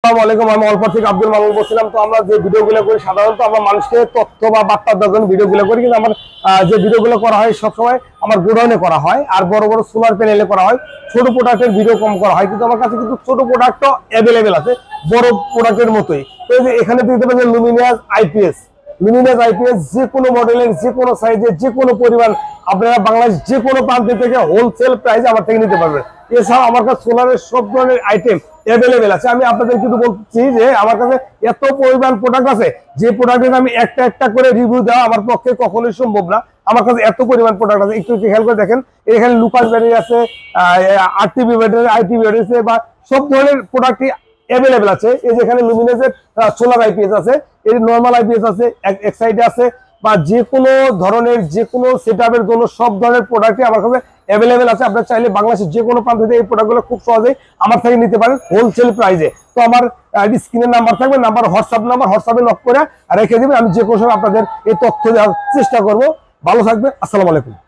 আসসালামু আলাইকুম। আমি অল্প থেকে আব্দুল মামুন বলছিলাম। তো আমরা যে ভিডিওগুলো করি সাধারণত আমরা মানুষকে তথ্য বা বার্তা দেওয়ার জন্য ভিডিওগুলো করি, কিন্তু আমার যে ভিডিওগুলো করা হয় সবসময় আমার গোডাউনে করা হয়, আর বড় বড় সোলার প্যানেলে করা হয়। ছোট প্রোডাক্টের ভিডিও কম করা হয়, কিন্তু আমার কাছে কিন্তু ছোট প্রোডাক্টও অ্যাভেলেবেল আছে বড় প্রোডাক্টের মতোই। তো এখানে দেখতে পাচ্ছেন লুমিনাস আইপিএস যে কোনো মডেলের, যে কোনো সাইজের, যে কোনো পরিমাণ আপনারা বাংলাদেশ যে কোনো প্রান্ত থেকে হোলসেল প্রাইসে আমার থেকে নিতে পারবেন। এছাড়াও আমার কাছে সোলারের সব ধরনের আইটেম অ্যাভেলেবেল আছে। আমি আপনাদের কিন্তু বলছি যে আমার কাছে এত পরিমাণ প্রোডাক্ট আছে, যে প্রোডাক্টের আমি একটা একটা করে রিভিউ দেওয়া আমার পক্ষে কখনোই সম্ভব না। আমার কাছে এত পরিমাণ প্রোডাক্ট আছে, একটু খেয়াল করে দেখেন। এখানে লুকাস ব্যাটারি আছে, আরটিবি ব্যাটারি, আইটিবি ব্যাটারি আছে, বা সব ধরনের প্রোডাক্টই অ্যাভেলেবেল আছে। এই যে এখানে লুমিনাসের সোলার আইপিএস আছে, এর নর্মাল আইপিএস আছে, এক সাইডে আছে, বা যে কোনো ধরনের যে কোনো সেটআপের জন্য সব ধরনের প্রোডাক্টই আমার কাছে অ্যাভেলেবেল আছে। আপনারা চাইলে বাংলাদেশের যে কোনো প্রান্ত থেকে এই প্রোডাক্টগুলো খুব সহজেই আমার থেকে নিতে পারেন হোলসেল প্রাইসে। তো আমার স্ক্রিনের নাম্বার থাকবে, হোয়াটসঅ্যাপে নক করে রেখে দেবেন। আমি যে কোনো সময় আপনাদের এই তথ্য দেওয়ার চেষ্টা করবো। ভালো থাকবেন। আসসালামু আলাইকুম।